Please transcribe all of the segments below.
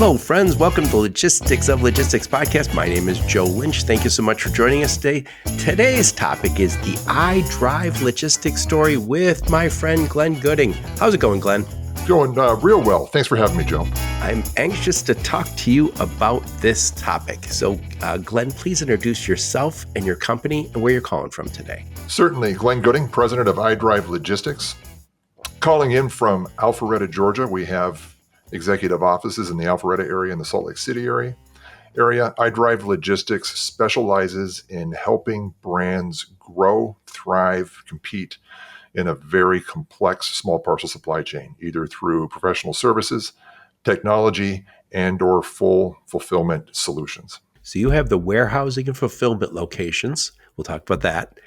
Hello, friends. Welcome to the Logistics of Logistics podcast. My name is Joe Lynch. Thank you so much for joining us today. Today's topic is the iDrive logistics story with my friend Glenn Gooding. How's it going, Glenn? Going real well. Thanks for having me, Joe. I'm anxious to talk to you about this topic. So, Glenn, please introduce yourself and your company and where you're calling from today. Certainly. Glenn Gooding, president of iDrive Logistics. Calling in from Alpharetta, Georgia. We have executive offices in the Alpharetta area and the Salt Lake City area. iDrive Logistics specializes in helping brands grow, thrive, compete in a very complex small parcel supply chain, either through professional services, technology, and/or full fulfillment solutions. So you have the warehousing and fulfillment locations. We'll talk about that.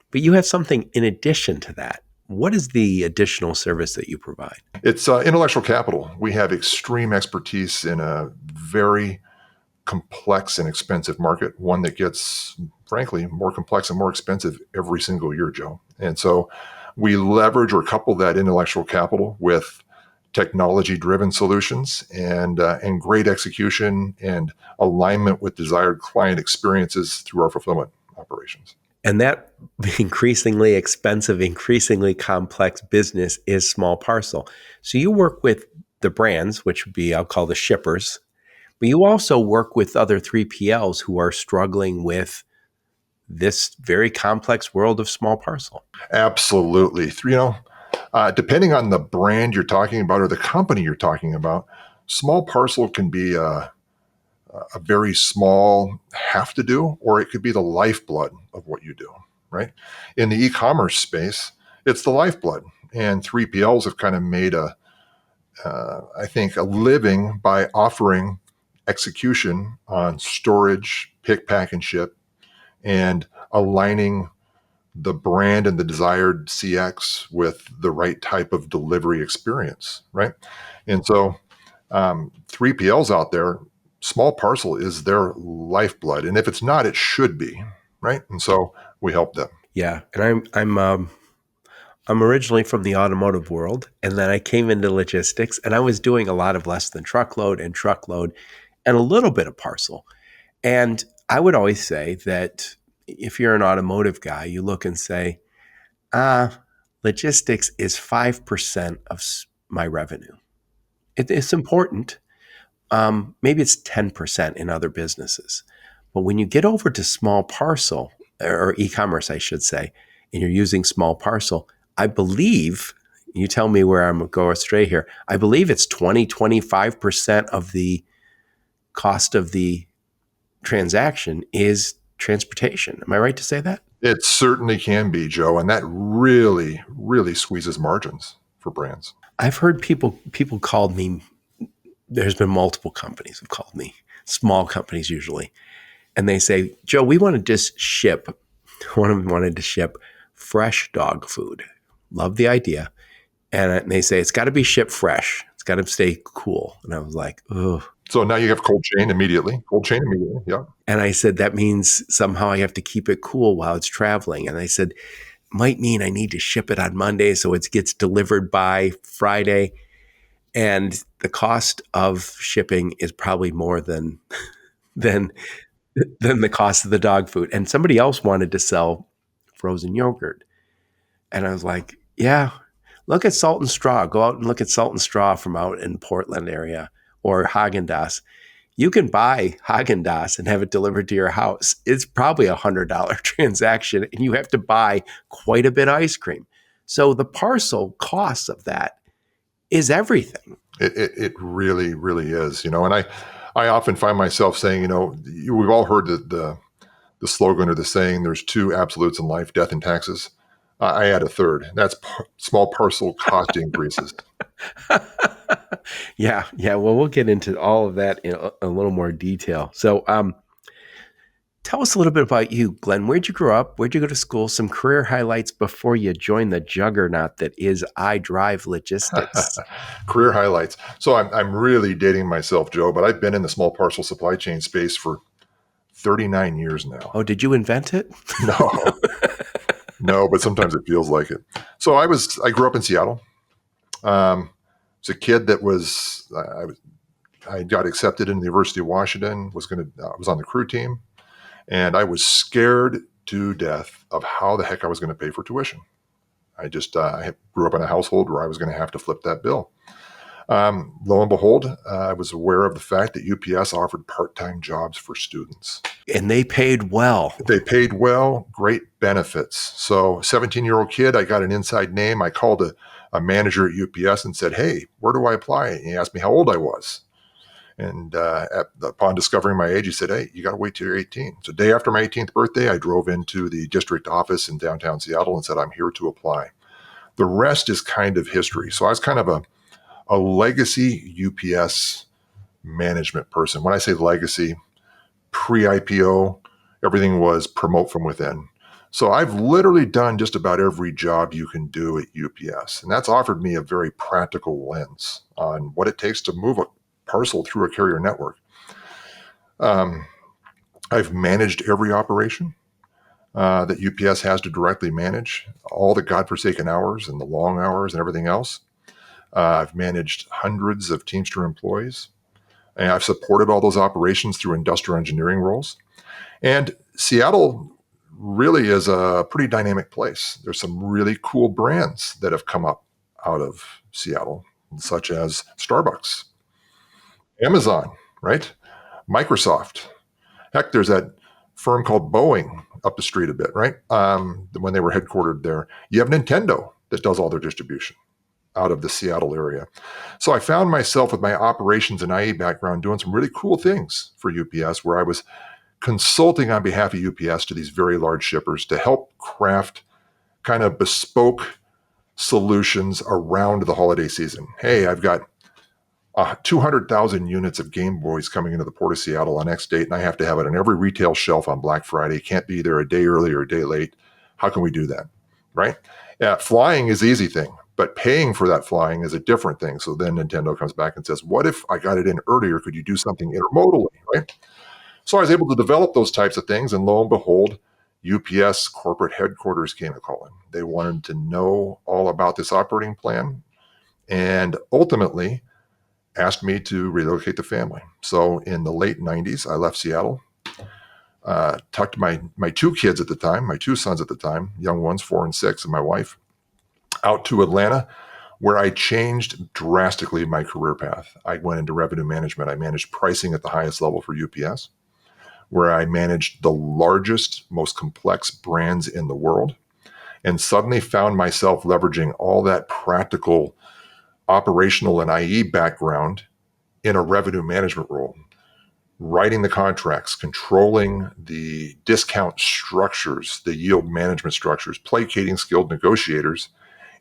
But you have something in addition to that. What is the additional service that you provide? It's intellectual capital. We have extreme expertise in a very complex and expensive market, one that gets, frankly, more complex and more expensive every single year, Joe. And so we leverage or couple that intellectual capital with technology-driven solutions and great execution and alignment with desired client experiences through our fulfillment operations. And that increasingly expensive, increasingly complex business is small parcel. So you work with the brands, which would be, I'll call the shippers, but you also work with other 3PLs who are struggling with this very complex world of small parcel. Absolutely. Depending on the brand you're talking about or the company you're talking about, small parcel can be a very small have to do, or it could be the lifeblood of what you do, right? In the e-commerce space, it's the lifeblood. And 3PLs have kind of made a living by offering execution on storage, pick, pack, and ship, and aligning the brand and the desired CX with the right type of delivery experience, right? And so 3PLs out there, small parcel is their lifeblood. And if it's not, it should be, right? And so we help them. Yeah. And I'm originally from the automotive world, and then I came into logistics, and I was doing a lot of less than truckload and a little bit of parcel. And I would always say that if you're an automotive guy, you look and say, logistics is 5% of my revenue. It's important. Maybe it's 10% in other businesses. But when you get over to small parcel, or e-commerce, I should say, and you're using small parcel, I believe, you tell me where I'm going astray here, I believe it's 25% of the cost of the transaction is transportation. Am I right to say that? It certainly can be, Joe. And that really, really squeezes margins for brands. I've heard people called me, there's been multiple companies have called me, small companies usually, and they say, Joe, we want to just ship, one of them wanted to ship fresh dog food. Love the idea. And they say, it's got to be shipped fresh. It's got to stay cool. And I was like, oh. So now you have cold chain immediately. Yeah. And I said, that means somehow I have to keep it cool while it's traveling. And I said, might mean I need to ship it on Monday so it gets delivered by Friday. And the cost of shipping is probably more than the cost of the dog food. And somebody else wanted to sell frozen yogurt. And I was like, yeah, look at Salt and Straw. Go out and look at Salt and Straw from out in Portland area, or Haagen-Dazs. You can buy Haagen-Dazs and have it delivered to your house. It's probably $100 transaction, and you have to buy quite a bit of ice cream. So the parcel cost of that is everything. It really, really is, and I often find myself saying, we've all heard the slogan or the saying, there's two absolutes in life, death and taxes. I add a third. That's small parcel cost increases. Yeah. Well, we'll get into all of that in a little more detail. So tell us a little bit about you, Glenn. Where'd you grow up? Where'd you go to school? Some career highlights before you joined the juggernaut that is iDrive Logistics. Career highlights. So I'm really dating myself, Joe, but I've been in the small parcel supply chain space for 39 years now. Oh, did you invent it? No, but sometimes it feels like it. So I grew up in Seattle. I was a kid that was I got accepted into the University of Washington. I was on the crew team, and I was scared to death of how the heck I was going to pay for tuition. I grew up in a household where I was going to have to flip that bill. Lo and behold, I was aware of the fact that UPS offered part-time jobs for students. And they paid well. They paid well, great benefits. So 17-year-old kid, I got an inside name. I called a manager at UPS and said, "Hey, where do I apply?" And he asked me how old I was. And upon discovering my age, he said, "Hey, you got to wait till you're 18." So day after my 18th birthday, I drove into the district office in downtown Seattle and said, "I'm here to apply." The rest is kind of history. So I was kind of a legacy UPS management person. When I say legacy, pre-IPO, everything was promote from within. So I've literally done just about every job you can do at UPS. And that's offered me a very practical lens on what it takes to move a parcel through a carrier network. I've managed every operation that UPS has to directly manage, all the godforsaken hours and the long hours and everything else. I've managed hundreds of Teamster employees, and I've supported all those operations through industrial engineering roles. And Seattle really is a pretty dynamic place. There's some really cool brands that have come up out of Seattle, such as Starbucks, Amazon, right? Microsoft. Heck, there's that firm called Boeing up the street a bit, right? When they were headquartered there. You have Nintendo that does all their distribution out of the Seattle area. So I found myself with my operations and IE background doing some really cool things for UPS, where I was consulting on behalf of UPS to these very large shippers to help craft kind of bespoke solutions around the holiday season. Hey, I've got 200,000 units of Game Boys coming into the Port of Seattle on X date, and I have to have it on every retail shelf on Black Friday. Can't be there a day early or a day late. How can we do that? Right? Yeah, flying is the easy thing, but paying for that flying is a different thing. So then Nintendo comes back and says, what if I got it in earlier? Could you do something intermodally? Right? So I was able to develop those types of things, and lo and behold, UPS corporate headquarters came a calling. They wanted to know all about this operating plan, and ultimately asked me to relocate the family. So in the late 90s, I left Seattle, tucked my two kids at the time, my two sons at the time, young ones, 4 and 6, and my wife, out to Atlanta, where I changed drastically my career path. I went into revenue management. I managed pricing at the highest level for UPS, where I managed the largest, most complex brands in the world, and suddenly found myself leveraging all that practical operational and IE background in a revenue management role, writing the contracts, controlling the discount structures, the yield management structures, placating skilled negotiators,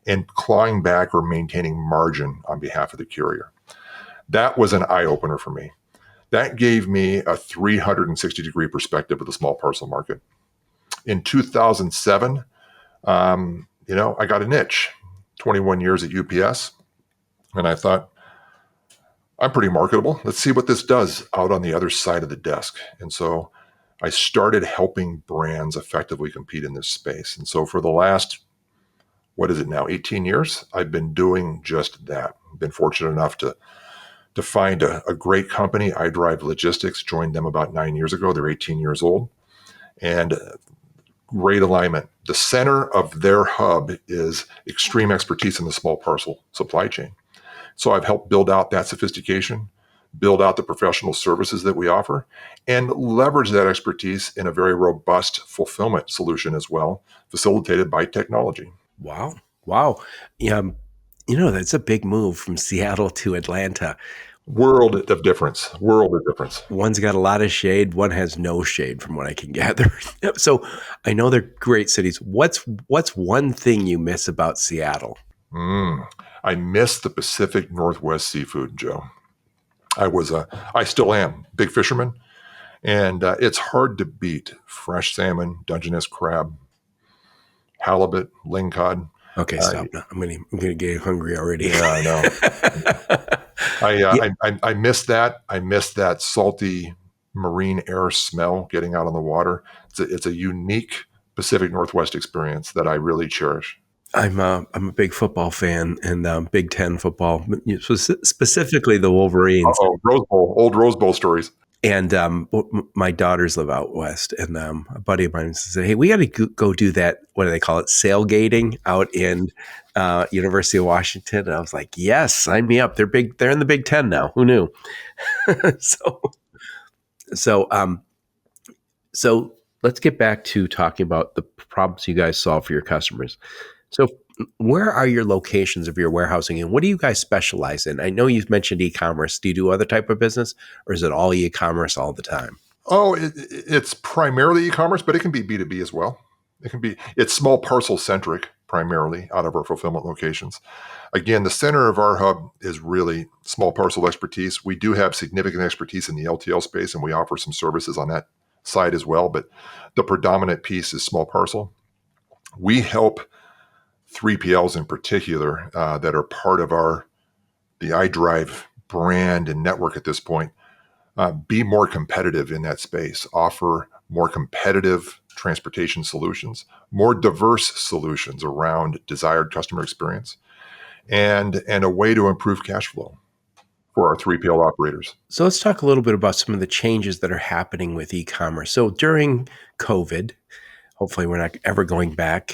and clawing back or maintaining margin on behalf of the carrier. That was an eye-opener for me. That gave me a 360-degree perspective of the small parcel market. In 2007, I got a niche, 21 years at UPS, and I thought, I'm pretty marketable. Let's see what this does out on the other side of the desk. And so I started helping brands effectively compete in this space. And so for the last, 18 years, I've been doing just that. I've been fortunate enough to find a great company, iDrive Logistics, joined them about 9 years ago. They're 18 years old. And great alignment. The center of their hub is extreme expertise in the small parcel supply chain. So I've helped build out that sophistication, build out the professional services that we offer, and leverage that expertise in a very robust fulfillment solution as well, facilitated by technology. Wow. Wow. Yeah, that's a big move from Seattle to Atlanta. World of difference. One's got a lot of shade, one has no shade from what I can gather. So I know they're great cities. What's one thing you miss about Seattle? I miss the Pacific Northwest seafood, Joe. I still am, big fisherman, and it's hard to beat fresh salmon, Dungeness crab, halibut, lingcod. Okay, stop now. I'm gonna get hungry already. Yeah, I know. I miss that. I miss that salty marine air smell getting out on the water. It's a unique Pacific Northwest experience that I really cherish. I'm a big football fan and Big Ten football, specifically the Wolverines. Oh, Rose Bowl, old Rose Bowl stories. And my daughters live out west, and a buddy of mine said, "Hey, we got to go do that. What do they call it? Sailgating out in University of Washington." And I was like, "Yes, sign me up. They're big. They're in the Big Ten now. Who knew?" so, so, um, so let's get back to talking about the problems you guys solve for your customers. So, where are your locations of your warehousing, and what do you guys specialize in? I know you've mentioned e-commerce. Do you do other type of business, or is it all e-commerce all the time? Oh, it's primarily e-commerce, but it can be B2B as well. It's small parcel centric primarily out of our fulfillment locations. Again, the center of our hub is really small parcel expertise. We do have significant expertise in the LTL space, and we offer some services on that side as well. But the predominant piece is small parcel. We help 3PLs in particular that are part of the iDrive brand and network at this point be more competitive in that space, offer more competitive transportation solutions, more diverse solutions around desired customer experience, and a way to improve cash flow for our 3PL operators. So let's talk a little bit about some of the changes that are happening with e-commerce. So during COVID, hopefully we're not ever going back,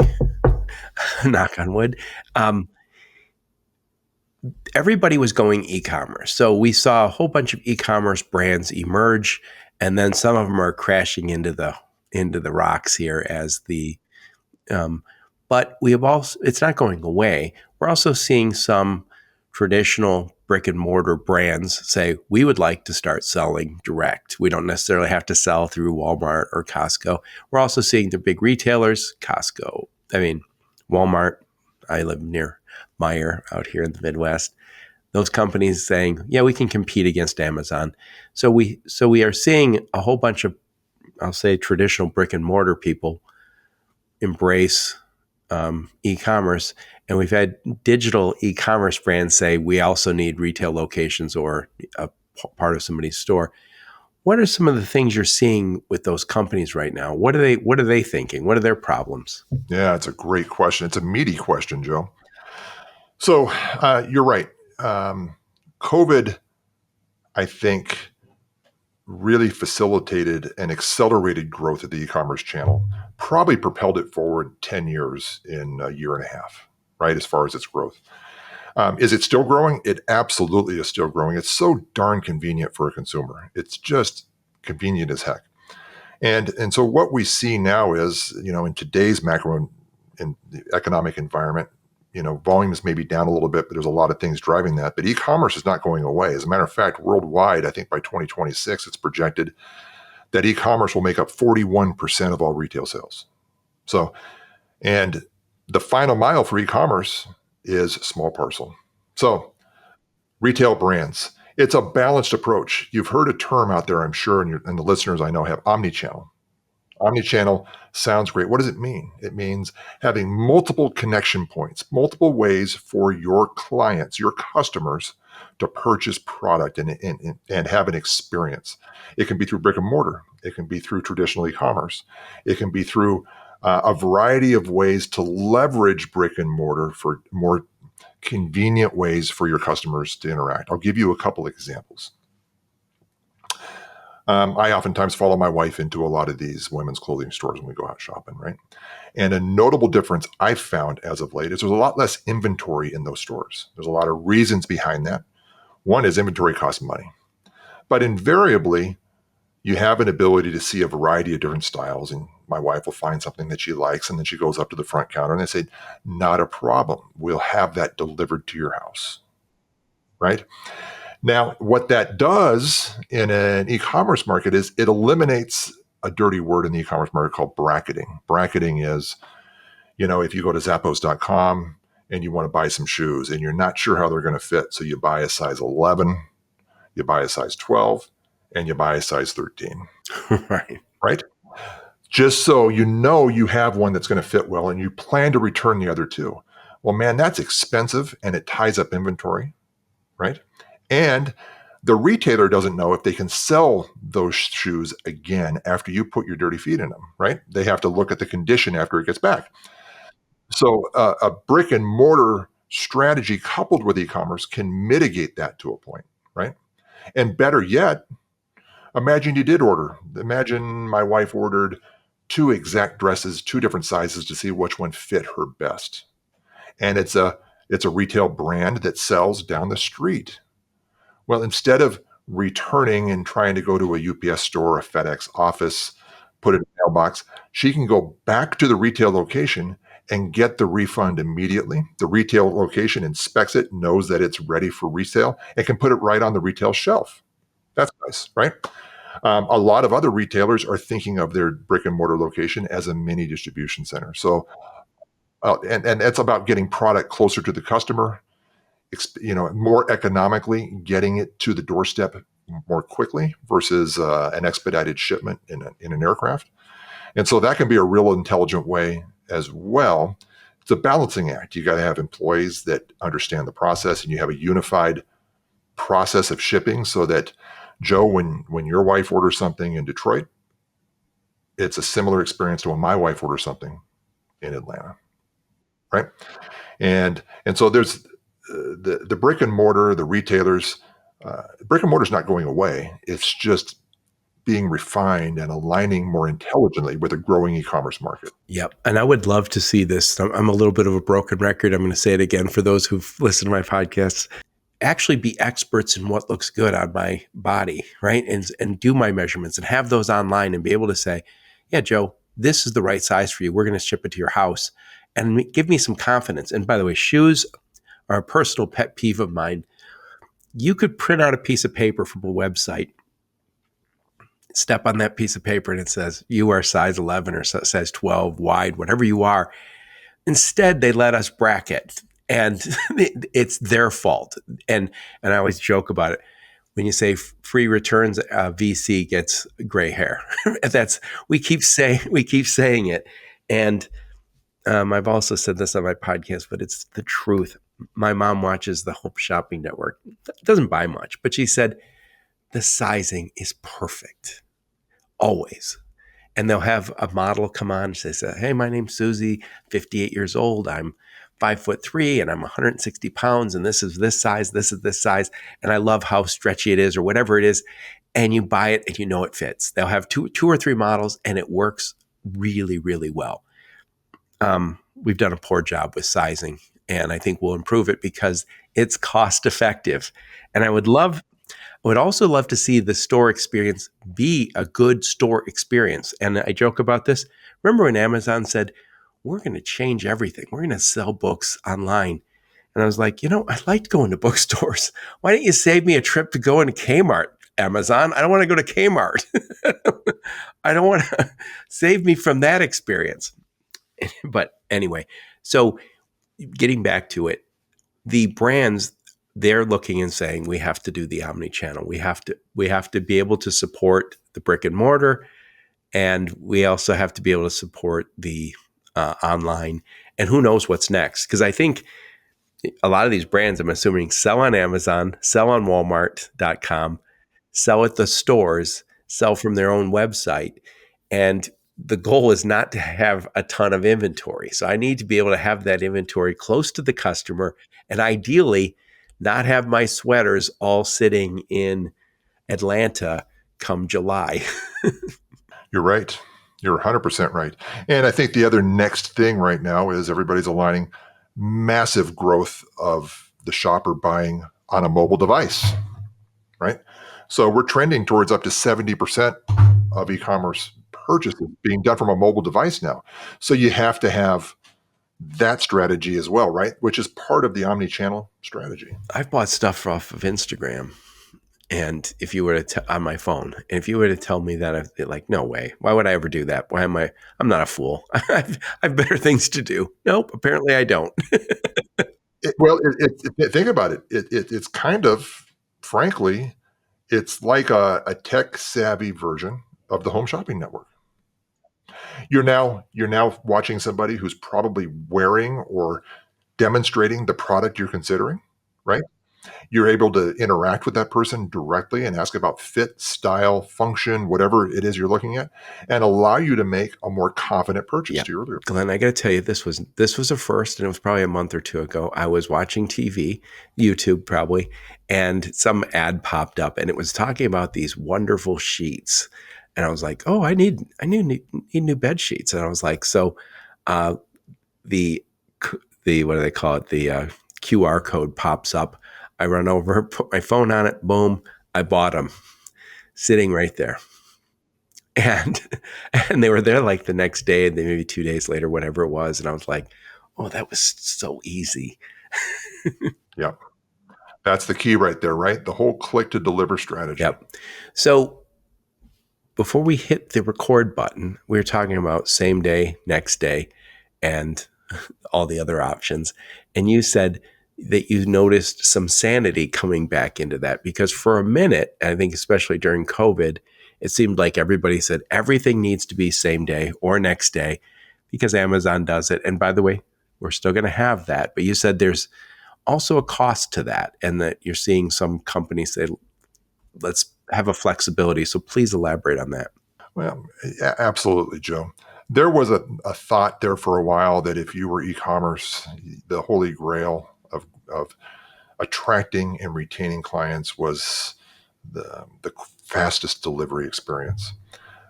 knock on wood. Um, Everybody was going e-commerce. So we saw a whole bunch of e-commerce brands emerge, and then some of them are crashing into the rocks here as the um, but we have also it's not going away. We're also seeing some traditional brick and mortar brands say we would like to start selling direct. We don't necessarily have to sell through Walmart or Costco. We're also seeing the big retailers, Costco. I mean, Walmart. I live near Meyer out here in the Midwest. Those companies saying, "Yeah, we can compete against Amazon." So we are seeing a whole bunch of, I'll say, traditional brick and mortar people embrace e-commerce, and we've had digital e-commerce brands say we also need retail locations or a part of somebody's store. What are some of the things you're seeing with those companies right now? What are they thinking? What are their problems? Yeah, it's a great question. It's a meaty question, Joe. So you're right. COVID, I think, really facilitated and accelerated growth of the e-commerce channel, probably propelled it forward 10 years in a year and a half, right, as far as its growth. Is it still growing? It absolutely is still growing. It's so darn convenient for a consumer. It's just convenient as heck. And so what we see now is, in today's macro and the economic environment, volumes may be down a little bit, but there's a lot of things driving that. But e-commerce is not going away. As a matter of fact, worldwide, I think by 2026, it's projected that e-commerce will make up 41% of all retail sales. So, and the final mile for e-commerce is small parcel. So, retail brands, it's a balanced approach. You've heard a term out there, I'm sure, and the listeners I know have omnichannel. Omnichannel sounds great. What does it mean? It means having multiple connection points, multiple ways for your clients, your customers to purchase product and have an experience. It can be through brick and mortar. It can be through traditional e-commerce. It can be through a variety of ways to leverage brick and mortar for more convenient ways for your customers to interact. I'll give you a couple examples. I oftentimes follow my wife into a lot of these women's clothing stores when we go out shopping, right? And a notable difference I've found as of late is there's a lot less inventory in those stores. There's a lot of reasons behind that. One is inventory costs money, but invariably, you have an ability to see a variety of different styles. And my wife will find something that she likes, and then she goes up to the front counter and they say, "Not a problem. We'll have that delivered to your house." Right? Now, what that does in an e-commerce market is it eliminates a dirty word in the e-commerce market called bracketing. Bracketing is, if you go to zappos.com and you want to buy some shoes and you're not sure how they're going to fit, so you buy a size 11, you buy a size 12, and you buy a size 13. Right. Right? Just so you have one that's going to fit well and you plan to return the other two. Well, man, that's expensive and it ties up inventory, right? And the retailer doesn't know if they can sell those shoes again after you put your dirty feet in them, right? They have to look at the condition after it gets back. So a brick and mortar strategy coupled with e-commerce can mitigate that to a point, right? And better yet, imagine you did order. Imagine my wife ordered two exact dresses, two different sizes to see which one fit her best. And it's a retail brand that sells down the street. Well, instead of returning and trying to go to a UPS store, a FedEx office, put it in a mailbox, she can go back to the retail location and get the refund immediately. The retail location inspects it, knows that it's ready for resale, and can put it right on the retail shelf. That's nice, right? A lot of other retailers are thinking of their brick and mortar location as a mini distribution center. So, and it's about getting product closer to the customer, more economically, getting it to the doorstep more quickly versus an expedited shipment in an aircraft. And so that can be a real intelligent way as well. It's a balancing act. You got to have employees that understand the process, and you have a unified process of shipping so that Joe, when your wife orders something in Detroit, it's a similar experience to when my wife orders something in Atlanta, right? And so there's the brick and mortar, the retailers. Brick and mortar is not going away. It's just being refined and aligning more intelligently with a growing e-commerce market. Yep. And I would love to see this. I'm a little bit of a broken record. I'm going to say it again for those who've listened to my podcasts. Actually be experts in what looks good on my body, right? And do my measurements and have those online and be able to say, yeah, Joe, this is the right size for you. We're going to ship it to your house, and give me some confidence. And by the way, shoes are a personal pet peeve of mine. You could print out a piece of paper from a website, step on that piece of paper, and it says you are size 11 or size 12 wide, whatever you are. Instead, they let us bracket, and it's their fault. And I always joke about it. When you say free returns, VC gets gray hair. That's we keep saying it, and I've also said this on my podcast, but it's the truth. My mom watches the Home Shopping Network. Doesn't buy much, but she said the sizing is perfect always. And they'll have a model come on. She says, "Hey, my name's Susie, 58 years old. I'm 5'3" and I'm 160 pounds, and this is this size, this is this size, and I love how stretchy it is, or whatever it is." And you buy it, and you know it fits. They'll have two or three models, and it works really, really well. We've done a poor job with sizing, and I think we'll improve it because it's cost effective. And I would also love to see the store experience be a good store experience. And I joke about this. Remember when Amazon said, we're going to change everything. We're going to sell books online. And I was like, I liked going to bookstores. Why don't you save me a trip to go into Kmart, Amazon? I don't want to go to Kmart. I don't want to save me from that experience. But anyway, so getting back to it, the brands, they're looking and saying we have to do the omni-channel. We have to be able to support the brick and mortar, and we also have to be able to support the online. And who knows what's next? Because I think a lot of these brands, I'm assuming, sell on Amazon, sell on Walmart.com, sell at the stores, sell from their own website, and the goal is not to have a ton of inventory. So I need to be able to have that inventory close to the customer, and ideally not have my sweaters all sitting in Atlanta come July. You're right. You're 100% right. And I think the other next thing right now is everybody's aligning massive growth of the shopper buying on a mobile device, right? So we're trending towards up to 70% of e-commerce purchases being done from a mobile device now. So you have to have that strategy as well, right? Which is part of the omni-channel strategy. I've bought stuff off of Instagram. And if you were to on my phone, and if you were to tell me that, I'd be like, no way. Why would I ever do that? Why am I? I'm not a fool. I've better things to do. Nope. Apparently, I don't. Think about it. It's kind of, frankly, it's like a tech savvy version of the Home Shopping Network. You're now watching somebody who's probably wearing or demonstrating the product you're considering, right? You're able to interact with that person directly and ask about fit, style, function, whatever it is you're looking at, and allow you to make a more confident purchase, Yeah. to your earlier point. Glenn, I got to tell you, this was a first, and it was probably a month or two ago. I was watching TV, YouTube probably, and some ad popped up, and it was talking about these wonderful sheets, and I was like, "Oh, need new bed sheets," and I was like, "So, uh, the the what do they call it? The QR code pops up. I run over, put my phone on it, boom, I bought them, sitting right there." And and they were there like the next day, and then maybe 2 days later, whatever it was, and I was like, oh, that was so easy. Yeah. That's the key right there, right? The whole click to deliver strategy. Yep. So before we hit the record button, we were talking about same day, next day, and all the other options. And you said that you noticed some sanity coming back into that, because for a minute, I think especially during COVID, it seemed like everybody said everything needs to be same day or next day because Amazon does it. And by the way, we're still going to have that. But you said there's also a cost to that, and that you're seeing some companies say, let's have a flexibility. So please elaborate on that. Well, absolutely, Joe. There was a thought there for a while that if you were e-commerce, the holy grail of attracting and retaining clients was the fastest delivery experience.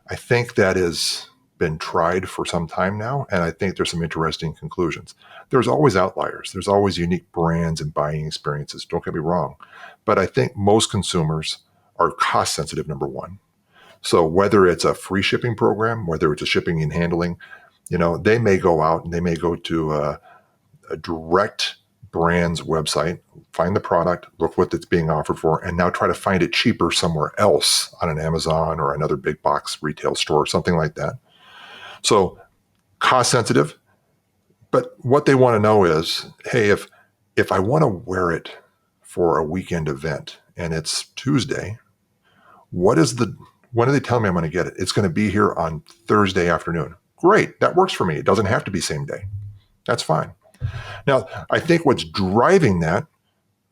I think that has been tried for some time now, and I think there's some interesting conclusions. There's always outliers. There's always unique brands and buying experiences. Don't get me wrong. But I think most consumers are cost sensitive, number one. So whether it's a free shipping program, whether it's a shipping and handling, they may go out and they may go to a direct brand's website, find the product, look what it's being offered for, and now try to find it cheaper somewhere else on an Amazon or another big box retail store, something like that. So cost sensitive, but what they want to know is, hey, if I want to wear it for a weekend event and it's Tuesday, when are they telling me I'm going to get it? It's going to be here on Thursday afternoon. Great, that works for me. It doesn't have to be same day. That's fine. Now, I think what's driving that,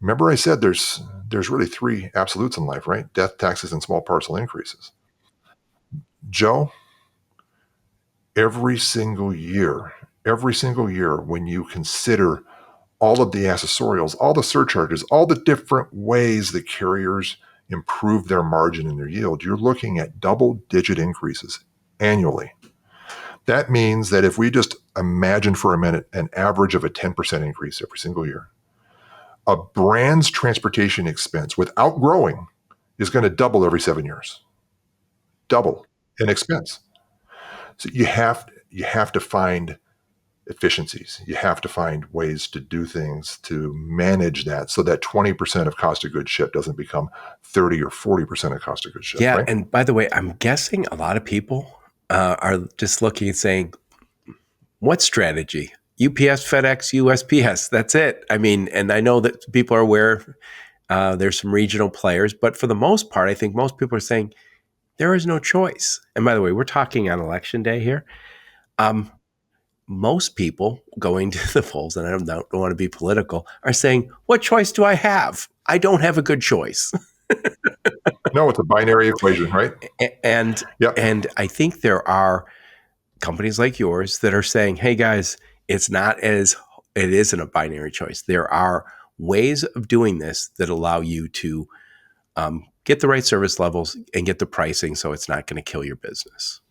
remember I said there's really three absolutes in life, right? Death, taxes, and small parcel increases. Joe, every single year, when you consider all of the accessorials, all the surcharges, all the different ways the carriers improve their margin and their yield, you're looking at double-digit increases annually. That means that if we just imagine for a minute an average of a 10% increase every single year, a brand's transportation expense without growing is going to double every 7 years. Double in expense. So you have to find efficiencies. You have to find ways to do things to manage that so that 20% of cost of goods shipped doesn't become 30 or 40% of cost of goods shipped, Yeah. right? And by the way, I'm guessing a lot of people are just looking and saying, what strategy? UPS, FedEx, USPS. That's it. I mean, and I know that people are aware there's some regional players, but for the most part, I think most people are saying there is no choice. And by the way, we're talking on election day here. Um, most people going to the polls, and I don't want to be political, are saying, what choice do I have? I don't have a good choice. No, it's a binary equation, right? and Yep. and I think there are companies like yours that are saying, hey guys, it isn't a binary choice. There are ways of doing this that allow you to get the right service levels and get the pricing so it's not going to kill your business.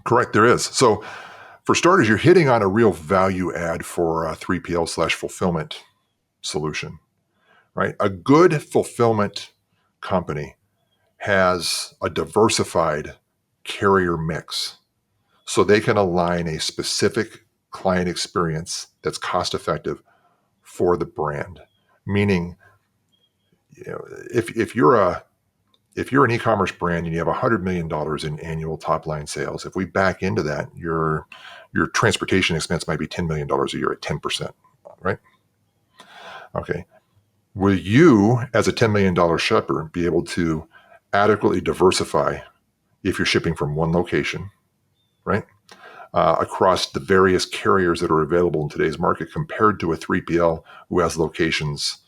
Correct, there is. So for starters, you're hitting on a real value add for a 3PL/fulfillment solution, right? A good fulfillment company has a diversified carrier mix so they can align a specific client experience that's cost effective for the brand. Meaning, if you're an e-commerce brand and you have $100 million in annual top line sales, if we back into that, your transportation expense might be $10 million a year at 10%, right? Okay. Will you, as a $10 million shipper, be able to adequately diversify if you're shipping from one location, right? Across the various carriers that are available in today's market compared to a 3PL who has locations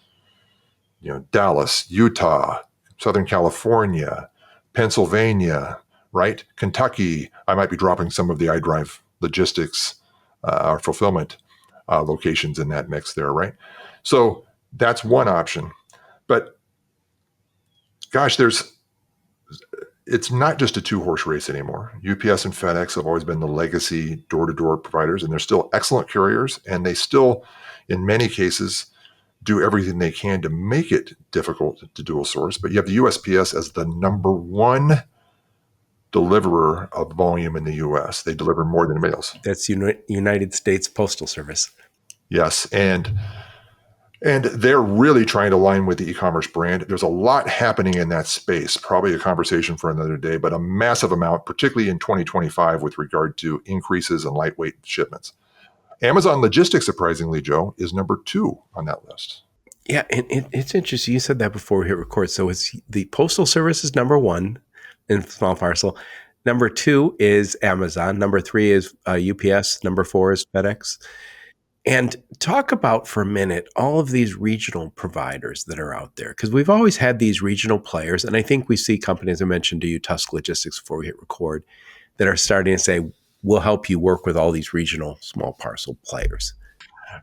Dallas, Utah, Southern California, Pennsylvania, right? Kentucky. I might be dropping some of the iDrive logistics or fulfillment locations in that mix there, right? So that's one option. But gosh, it's not just a two-horse race anymore. UPS and FedEx have always been the legacy door-to-door providers, and they're still excellent carriers, and they still, in many cases, do everything they can to make it difficult to dual source. But you have the USPS as the number one deliverer of volume in the US. They deliver more than anybody else. That's United States Postal Service. Yes, and they're really trying to align with the e-commerce brand. There's a lot happening in that space, probably a conversation for another day, but a massive amount, particularly in 2025 with regard to increases in lightweight shipments. Amazon Logistics, surprisingly, Joe, is number 2 on that list. Yeah, and it's interesting. You said that before we hit record. So it's the Postal Service is number 1 in small parcel. Number 2 is Amazon. Number 3 is UPS. Number 4 is FedEx. And talk about for a minute all of these regional providers that are out there, because we've always had these regional players. And I think we see companies, I mentioned to you, Tusk Logistics, before we hit record, that are starting to say, we'll help you work with all these regional small parcel players.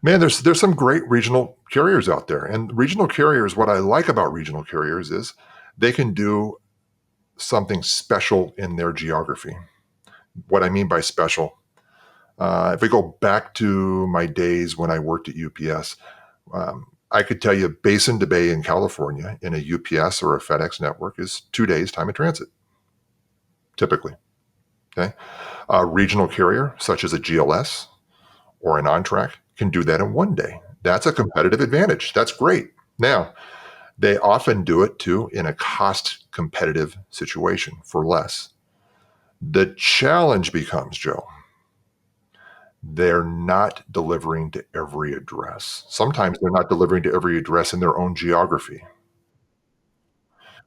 Man, there's some great regional carriers out there. And regional carriers, what I like about regional carriers is they can do something special in their geography. What I mean by special, if we go back to my days when I worked at UPS, I could tell you basin to bay in California in a UPS or a FedEx network is 2 days time of transit, typically. Okay, a regional carrier such as a GLS or an on-track can do that in 1 day. That's a competitive advantage. That's great. Now, they often do it too in a cost competitive situation for less. The challenge becomes, Joe, they're not delivering to every address. Sometimes they're not delivering to every address in their own geography.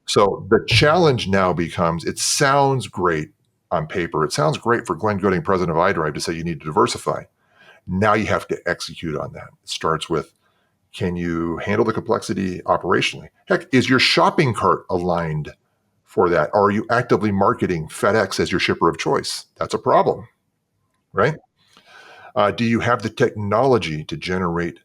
So the challenge now becomes, it sounds great on paper. It sounds great for Glenn Gooding, president of iDrive, to say you need to diversify. Now you have to execute on that. It starts with, can you handle the complexity operationally? Heck, is your shopping cart aligned for that? Or are you actively marketing FedEx as your shipper of choice? That's a problem, right? Do you have the technology to generate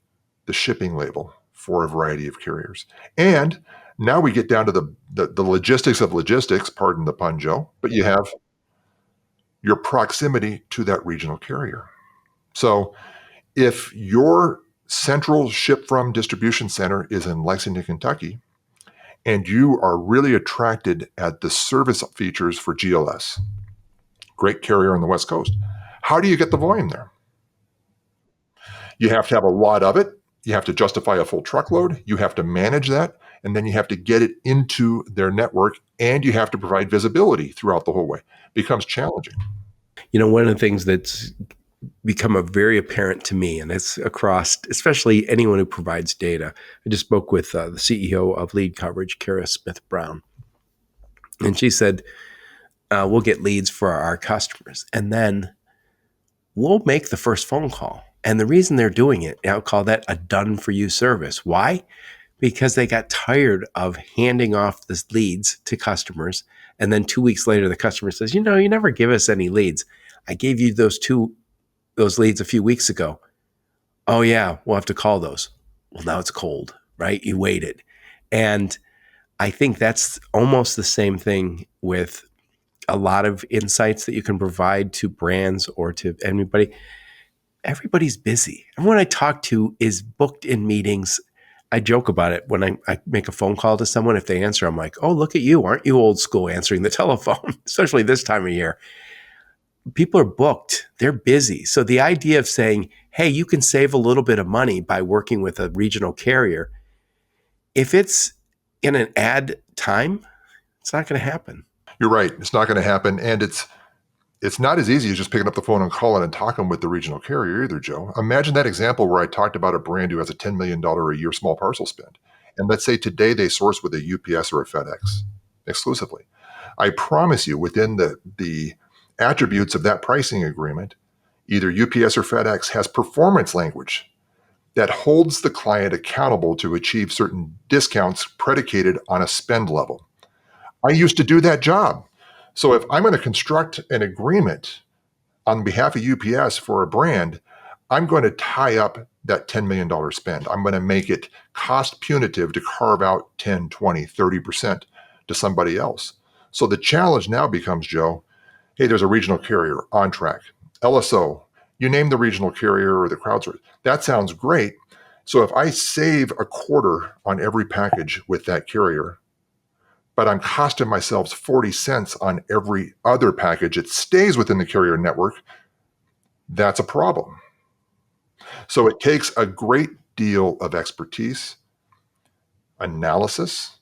the shipping label for a variety of carriers? And now we get down to the logistics of logistics, pardon the pun, Joe, but you have your proximity to that regional carrier. So if your central ship from distribution center is in Lexington, Kentucky, and you are really attracted at the service features for GLS, great carrier on the West Coast, how do you get the volume there? You have to have a lot of it. You have to justify a full truckload. You have to manage that. And then you have to get it into their network, and you have to provide visibility throughout the whole way. It becomes challenging. One of the things that's become a very apparent to me, and it's across, especially anyone who provides data. I just spoke with the CEO of Lead Coverage, Kara Smith Brown, and she said, we'll get leads for our customers, and then we'll make the first phone call. And the reason they're doing it, I'll call that a done for you service. Why? Because they got tired of handing off the leads to customers. And then 2 weeks later, the customer says, you never give us any leads. I gave you those leads a few weeks ago. Oh yeah, we'll have to call those. Well, now it's cold, right? You waited. And I think that's almost the same thing with a lot of insights that you can provide to brands or to anybody. Everybody's busy. Everyone I talk to is booked in meetings. I joke about it when I make a phone call to someone. If they answer, I'm like, oh, look at you. Aren't you old school answering the telephone, especially this time of year? People are booked. They're busy. So the idea of saying, hey, you can save a little bit of money by working with a regional carrier, if it's in an ad time, it's not going to happen. You're right. It's not going to happen. And it's not as easy as just picking up the phone and calling and talking with the regional carrier either, Joe. Imagine that example where I talked about a brand who has a $10 million a year small parcel spend. And let's say today they source with a UPS or a FedEx exclusively. I promise you, within the attributes of that pricing agreement, either UPS or FedEx has performance language that holds the client accountable to achieve certain discounts predicated on a spend level. I used to do that job. So if I'm going to construct an agreement on behalf of UPS for a brand, I'm going to tie up that $10 million spend. I'm going to make it cost punitive to carve out 10, 20, 30% to somebody else. So the challenge now becomes, Joe, hey, there's a regional carrier on track, LSO, you name the regional carrier or the crowdsource. That sounds great. So if I save a quarter on every package with that carrier, but I'm costing myself 40 cents on every other package that stays within the carrier network, that's a problem. So it takes a great deal of expertise, analysis,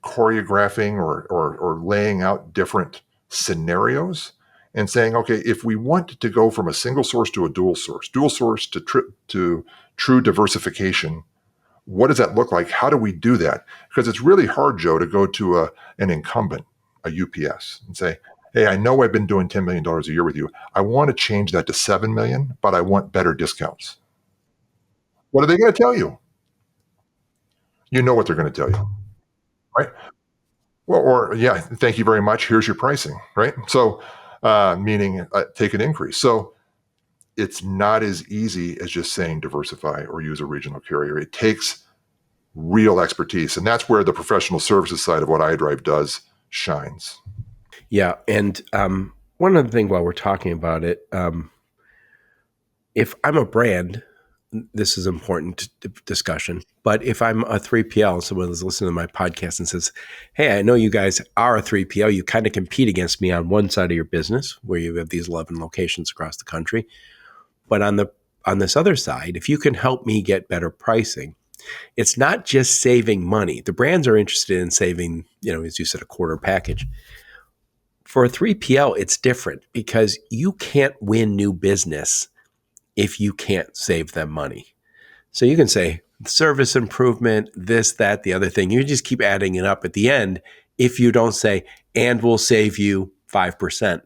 choreographing or laying out different scenarios and saying, okay, if we want to go from a single source to a dual source to true diversification, what does that look like? How do we do that? Because it's really hard, Joe, to go to an incumbent, a UPS, and say, hey, I know I've been doing $10 million a year with you. I want to change that to 7 million, but I want better discounts. What are they going to tell you? You know what they're going to tell you, right? Well, or yeah, thank you very much. Here's your pricing, right? So, meaning take an increase. So it's not as easy as just saying diversify or use a regional carrier. It takes real expertise, and that's where the professional services side of what iDrive does shines. Yeah, and one other thing while we're talking about it, if I'm a brand, this is important discussion. But if I'm a 3PL, someone is listening to my podcast and says, hey, I know you guys are a 3PL. You kind of compete against me on one side of your business where you have these 11 locations across the country. But on this other side, if you can help me get better pricing, it's not just saving money. The brands are interested in saving, as you said, a quarter package. For a 3PL, it's different because you can't win new business if you can't save them money. So you can say service improvement, this, that, the other thing. You just keep adding it up at the end if you don't say, and we'll save you 5%.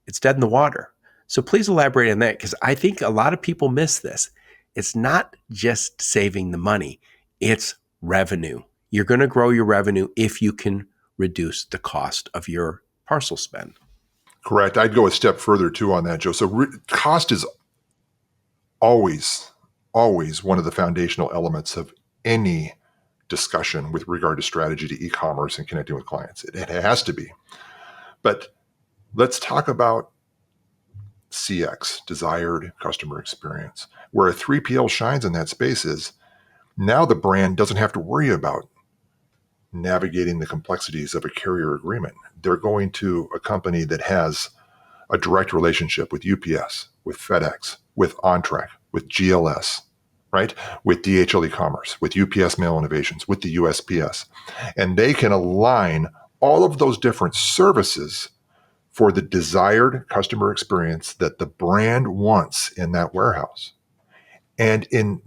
It's dead in the water. So please elaborate on that because I think a lot of people miss this. It's not just saving the money, it's revenue. You're going to grow your revenue if you can reduce the cost of your parcel spend. Correct. I'd go a step further too on that, Joe. So cost is always, always one of the foundational elements of any discussion with regard to strategy to e-commerce and connecting with clients. It has to be. But let's talk about CX, desired customer experience, where a 3PL shines in that space is now the brand doesn't have to worry about navigating the complexities of a carrier agreement. They're going to a company that has a direct relationship with UPS, with FedEx, with OnTrack, with GLS, right? With DHL e-commerce, with UPS Mail Innovations, with the USPS. And they can align all of those different services for the desired customer experience that the brand wants in that warehouse. And in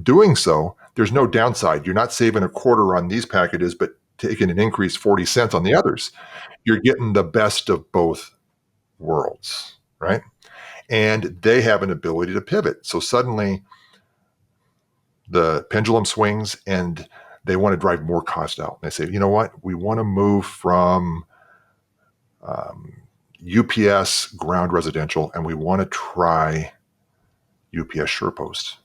doing so, there's no downside. You're not saving a quarter on these packages, but taking an increase 40 cents on the others. You're getting the best of both worlds, right? And they have an ability to pivot. So suddenly the pendulum swings and they want to drive more cost out. They say, you know what? We want to move from UPS ground residential and we want to try UPS SurePost.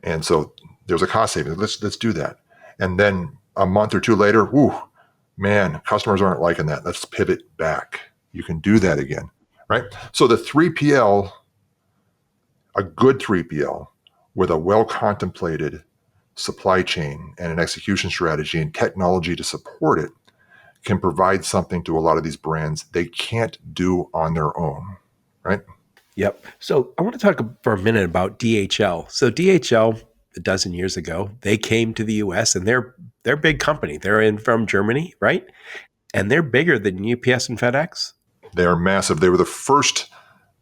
And so there's a cost savings. Let's do that. And then a month or two later, whoo, man, customers aren't liking that. Let's pivot back. You can do that again, right? So the 3PL, a good 3PL with a well-contemplated supply chain and an execution strategy and technology to support it can provide something to a lot of these brands they can't do on their own, right? Yep. So I want to talk for a minute about DHL. So DHL, a dozen years ago, they came to the US and they're a big company. They're in from Germany, right? And they're bigger than UPS and FedEx. They are massive. They were the first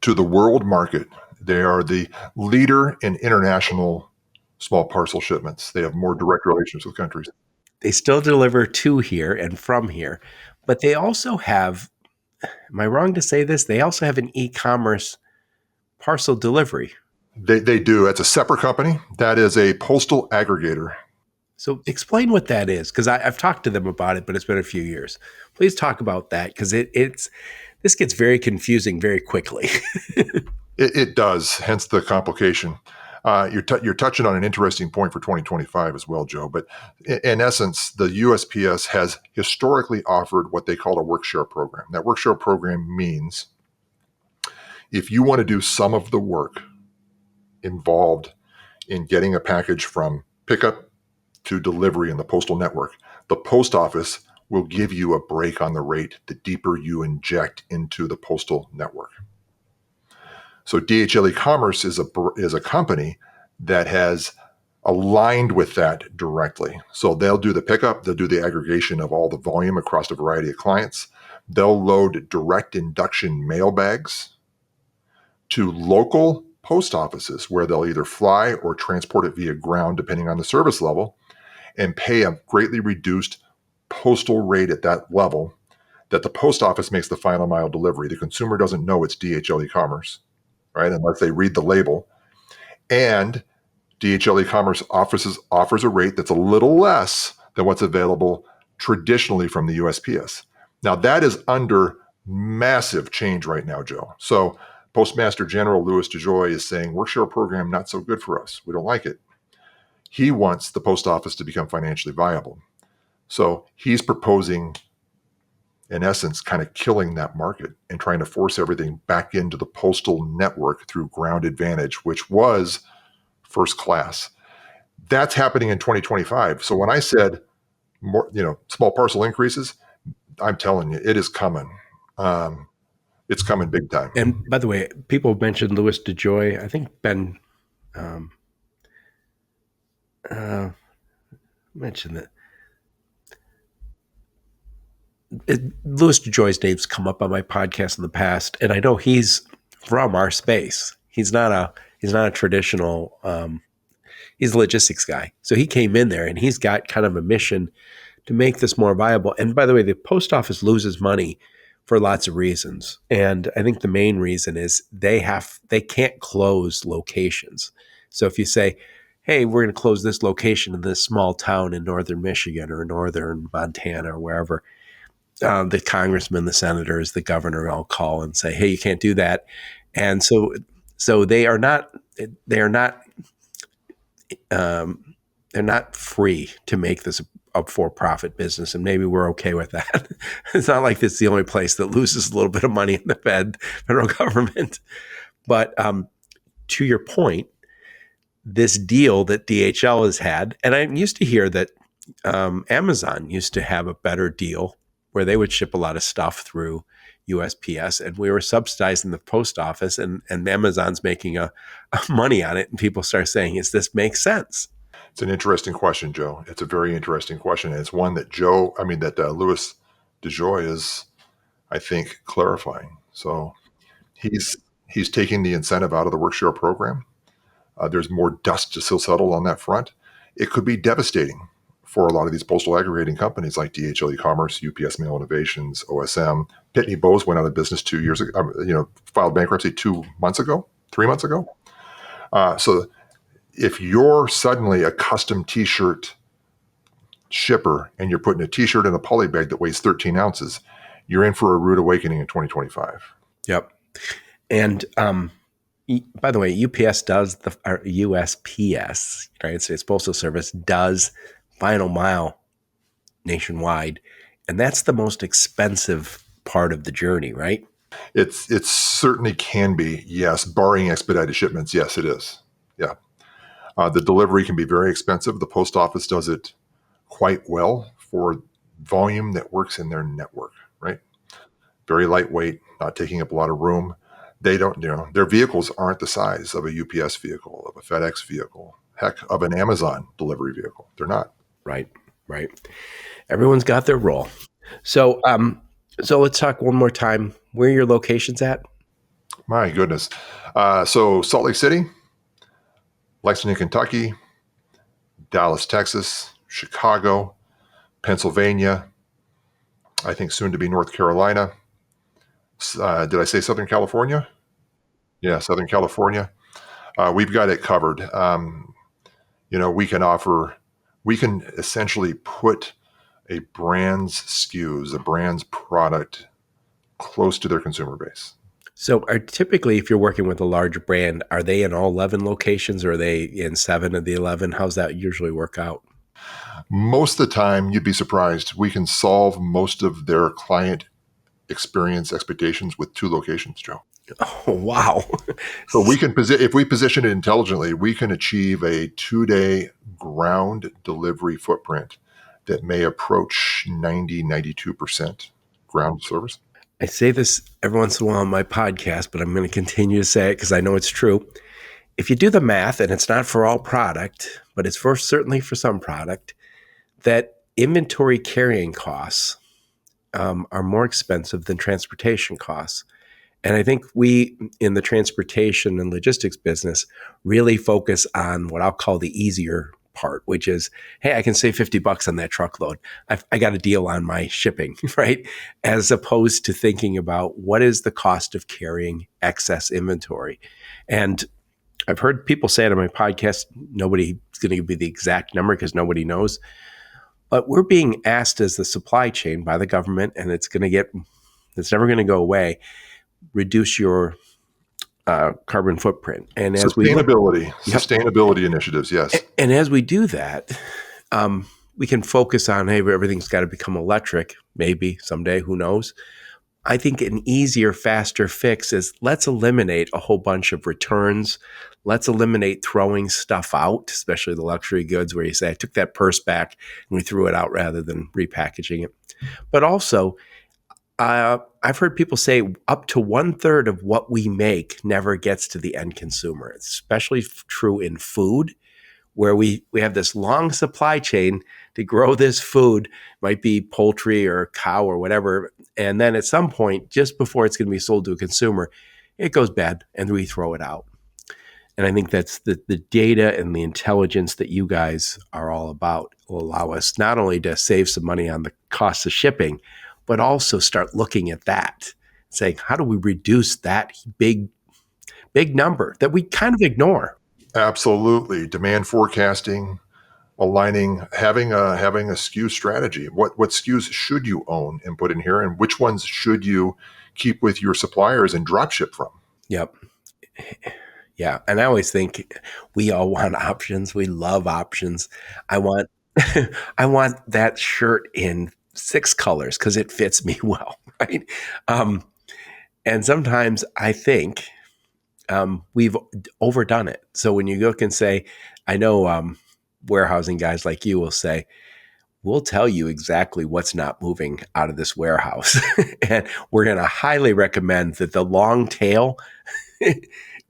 to the world market. They are the leader in international small parcel shipments. They have more direct relations with countries. They still deliver to here and from here, but they also have, am I wrong to say this? They also have an e-commerce parcel delivery. They do. It's a separate company. That is a postal aggregator. So explain what that is, because I've talked to them about it, but it's been a few years. Please talk about that, because it's this gets very confusing very quickly. It does, hence the complication. You're touching on an interesting point for 2025 as well, Joe. But in essence, the USPS has historically offered what they call a work share program. That work share program means if you want to do some of the work involved in getting a package from pickup to delivery in the postal network, the post office will give you a break on the rate the deeper you inject into the postal network. So DHL e-commerce is a company that has aligned with that directly. So they'll do the pickup, they'll do the aggregation of all the volume across a variety of clients. They'll load direct induction mail bags to local post offices where they'll either fly or transport it via ground, depending on the service level, and pay a greatly reduced postal rate at that level that the post office makes the final mile delivery. The consumer doesn't know it's DHL e-commerce, right? Unless they read the label. And DHL e-commerce offers a rate that's a little less than what's available traditionally from the USPS. Now that is under massive change right now, Joe. So Postmaster General Louis DeJoy is saying work share program not so good for us. We don't like it. He wants the post office to become financially viable. So he's proposing, in essence, kind of killing that market and trying to force everything back into the postal network through Ground Advantage, which was first class. That's happening in 2025. So when I said more, small parcel increases, I'm telling you, it is coming. Um, it's coming big time. And by the way, people mentioned Louis DeJoy. I think Ben um, uh, mentioned that Louis DeJoy's name's come up on my podcast in the past, and I know he's from our space. He's not a traditional. He's a logistics guy, so he came in there and he's got kind of a mission to make this more viable. And by the way, the post office loses money for lots of reasons, and I think the main reason is they can't close locations. So if you say, "Hey, we're going to close this location in this small town in northern Michigan or northern Montana or wherever," the congressman, the senators, the governor all call and say, "Hey, you can't do that." And so um, they're not free to make this a for-profit business, and maybe we're okay with that. It's not like this is the only place that loses a little bit of money in the federal government. But to your point, this deal that DHL has had, and I used to hear that Amazon used to have a better deal where they would ship a lot of stuff through USPS, and we were subsidizing the post office, and Amazon's making a money on it, and people start saying, "Is this make sense?" It's an interesting question, Joe. It's a very interesting question. And it's one that Louis DeJoy is, I think, clarifying. So he's he's taking the incentive out of the work share program. There's more dust to still settle on that front. It could be devastating for a lot of these postal aggregating companies like DHL e-commerce, UPS Mail Innovations, OSM. Pitney Bowes went out of business 2 years ago. Filed bankruptcy 2 months ago, 3 months ago. So if you're suddenly a custom T-shirt shipper and you're putting a T-shirt in a poly bag that weighs 13 ounces, you're in for a rude awakening in 2025. Yep. And by the way, UPS does or USPS, United States Postal Service, does final mile nationwide, and that's the most expensive part of the journey, right? It certainly can be, yes, barring expedited shipments. Yes, it is. Yeah. The delivery can be very expensive. The post office does it quite well for volume that works in their network, right? Very lightweight, not taking up a lot of room. They don't, their vehicles aren't the size of a UPS vehicle, of a FedEx vehicle, heck, of an Amazon delivery vehicle. They're not. Right, right. Everyone's got their role. So let's talk one more time. Where are your locations at? My goodness. So Salt Lake City, Lexington, Kentucky, Dallas, Texas, Chicago, Pennsylvania, I think soon to be North Carolina. Did I say Southern California? Yeah, Southern California. We've got it covered. We can essentially put a brand's SKUs, a brand's product close to their consumer base. So, are typically, if you're working with a large brand, are they in all 11 locations or are they in 7 of the 11? How's that usually work out? Most of the time, you'd be surprised. We can solve most of their client experience expectations with 2 locations, Joe. Oh, wow. So if we position it intelligently, we can achieve a 2-day ground delivery footprint that may approach 92% ground service. I say this every once in a while on my podcast, but I'm going to continue to say it because I know it's true. If you do the math, and it's not for all product, but it's certainly for some product, that inventory carrying costs are more expensive than transportation costs. And I think we in the transportation and logistics business really focus on what I'll call the easier part, which is, hey, I can save $50 on that truckload. I got a deal on my shipping, right? As opposed to thinking about what is the cost of carrying excess inventory. And I've heard people say it on my podcast, nobody's going to give me the exact number because nobody knows. But we're being asked as the supply chain by the government, and it's never going to go away, reduce your carbon footprint. And as we look, Sustainability initiatives, yes. and as we do that, we can focus on, hey, everything's got to become electric, maybe someday, who knows? I think an easier, faster fix is let's eliminate a whole bunch of returns. Let's eliminate throwing stuff out, especially the luxury goods where you say, I took that purse back and we threw it out rather than repackaging it. But also, I've heard people say up to 1/3 of what we make never gets to the end consumer. It's especially true in food, where we have this long supply chain to grow this food, might be poultry or cow or whatever. And then at some point, just before it's going to be sold to a consumer, it goes bad and we throw it out. And I think that's the data and the intelligence that you guys are all about will allow us not only to save some money on the cost of shipping, but also start looking at that, saying, how do we reduce that big number that we kind of ignore? Absolutely. Demand forecasting, aligning, having a SKU strategy. What SKUs should you own and put in here, and which ones should you keep with your suppliers and drop ship from? Yep. Yeah. And I always think we all want options. We love options. I want I want that shirt in 6 colors because it fits me well, right? And sometimes I think we've overdone it. So when you look and say, I know warehousing guys like you will say, we'll tell you exactly what's not moving out of this warehouse. And we're going to highly recommend that the long tail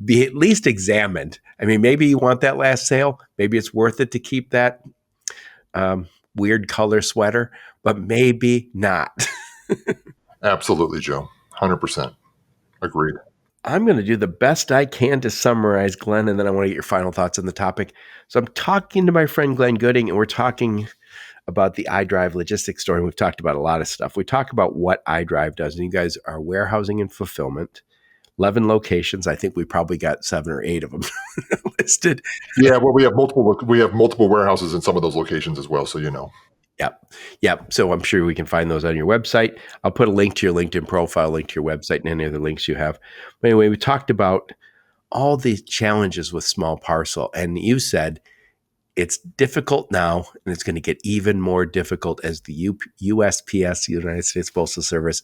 be at least examined. I mean, maybe you want that last sale. Maybe it's worth it to keep that weird color sweater, but maybe not. Absolutely, Joe. 100%. Agreed. I'm going to do the best I can to summarize, Glenn, and then I want to get your final thoughts on the topic. So I'm talking to my friend Glenn Gooding, and we're talking about the iDrive logistics store, and we've talked about a lot of stuff. We talk about what iDrive does, and you guys are warehousing and fulfillment, 11 locations. I think we probably got 7 or 8 of them listed. Yeah, well, we have multiple warehouses in some of those locations as well, so you know. Yep. So I'm sure we can find those on your website. I'll put a link to your LinkedIn profile, link to your website, and any other links you have. But anyway, we talked about all the challenges with small parcel, and you said it's difficult now, and it's going to get even more difficult as the USPS, United States Postal Service,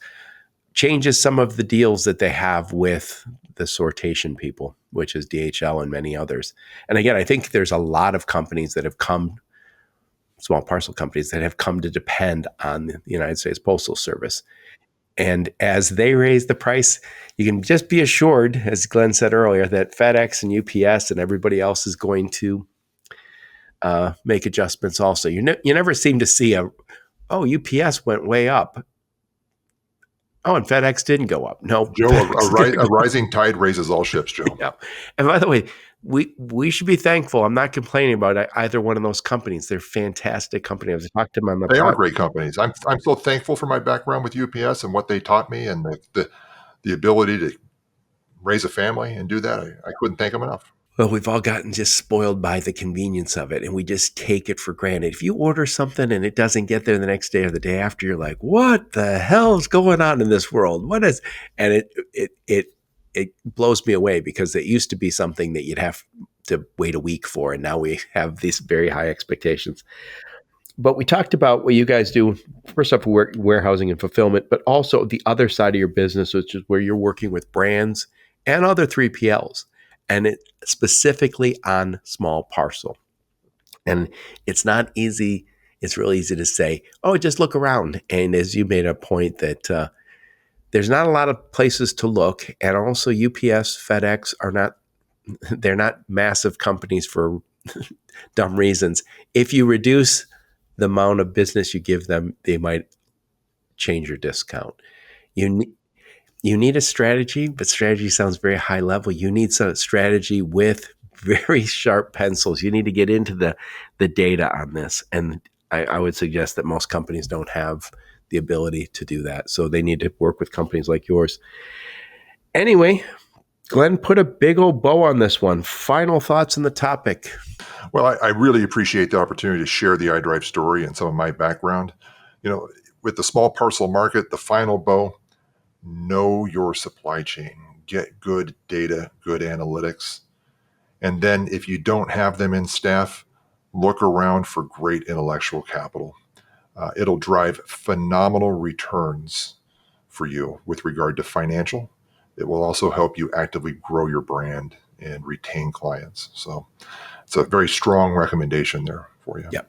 changes some of the deals that they have with the sortation people, which is DHL and many others. And again, I think there's a lot of companies that have come, small parcel companies that have come to depend on the United States Postal Service. And as they raise the price, you can just be assured, as Glenn said earlier, that FedEx and UPS and everybody else is going to make adjustments also. You never seem to see UPS went way up. Oh, and FedEx didn't go up. No, Joe, a rising tide raises all ships, Joe. Yeah. And by the way, we should be thankful. I'm not complaining about either one of those companies. They're fantastic companies. I've talked to them on the They are great companies. I'm so thankful for my background with UPS and what they taught me, and the ability to raise a family and do that. I couldn't thank them enough. But we've all gotten just spoiled by the convenience of it, and we just take it for granted. If you order something and it doesn't get there the next day or the day after, you're like, "What the hell is going on in this world? What is?" And it blows me away, because it used to be something that you'd have to wait a week for, and now we have these very high expectations. But we talked about what you guys do. First off, warehousing and fulfillment, but also the other side of your business, which is where you're working with brands and other 3PLs, and it specifically on small parcel. And it's not easy. It's real easy to say, "Oh, just look around." And as you made a point that there's not a lot of places to look, and also UPS, FedEx are not. They're not massive companies for dumb reasons. If you reduce the amount of business you give them, they might change your discount. You you need a strategy, but strategy sounds very high level. You need some strategy with very sharp pencils. You need to get into the data on this. And I would suggest that most companies don't have the ability to do that. So they need to work with companies like yours. Anyway, Glenn, put a big old bow on this one. Final thoughts on the topic. Well, I really appreciate the opportunity to share the iDrive story and some of my background. With the small parcel market, the final bow, know your supply chain, get good data, good analytics. And then if you don't have them in staff, look around for great intellectual capital. It'll drive phenomenal returns for you with regard to financial. It will also help you actively grow your brand and retain clients. So it's a very strong recommendation there for you. Yep.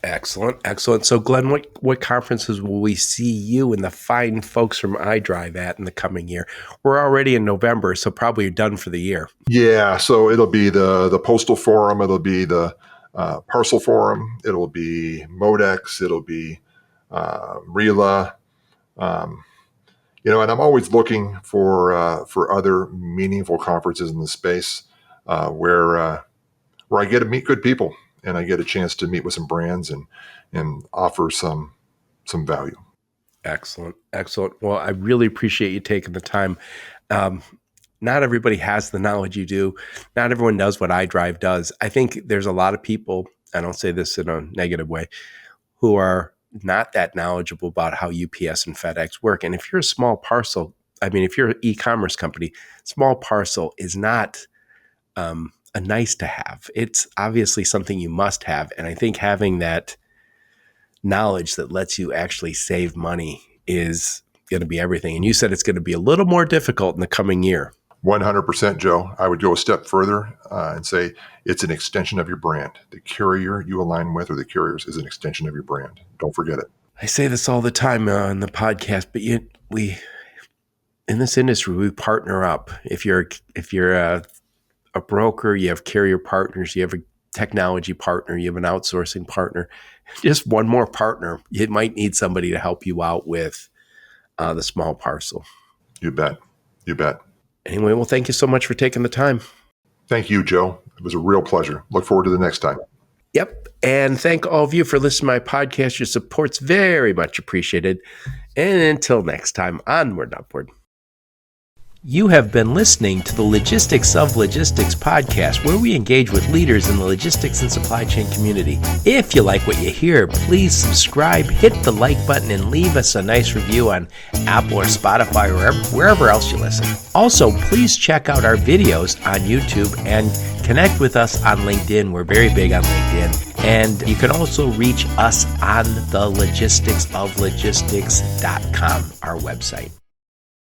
Excellent. So, Glenn, what conferences will we see you and the fine folks from iDrive at in the coming year? We're already in November, so probably you're done for the year. Yeah, so it'll be the Postal Forum, it'll be the Parcel Forum, it'll be Modex, it'll be RELA, and I'm always looking for other meaningful conferences in the space where I get to meet good people and I get a chance to meet with some brands and offer some value. Excellent. Well, I really appreciate you taking the time. Not everybody has the knowledge you do. Not everyone does what iDrive does. I think there's a lot of people, I don't say this in a negative way, who are not that knowledgeable about how UPS and FedEx work. And if you're a small parcel, if you're an e-commerce company, small parcel is not a nice to have. It's obviously something you must have. And I think having that knowledge that lets you actually save money is going to be everything. And you said it's going to be a little more difficult in the coming year. 100%, Joe. I would go a step further and say it's an extension of your brand. The carrier you align with or the carriers is an extension of your brand. Don't forget it. I say this all the time on the podcast, but we in this industry, we partner up. If you're a broker, you have carrier partners, you have a technology partner, you have an outsourcing partner, just one more partner. You might need somebody to help you out with the small parcel. You bet. Anyway, well, thank you so much for taking the time. Thank you, Joe. It was a real pleasure. Look forward to the next time. Yep. And thank all of you for listening to my podcast. Your support's very much appreciated. And until next time, onward and upward. You have been listening to the Logistics of Logistics podcast, where we engage with leaders in the logistics and supply chain community. If you like what you hear, please subscribe, hit the like button, and leave us a nice review on Apple or Spotify or wherever else you listen. Also, please check out our videos on YouTube and connect with us on LinkedIn. We're very big on LinkedIn. And you can also reach us on the logisticsoflogistics.com, our website.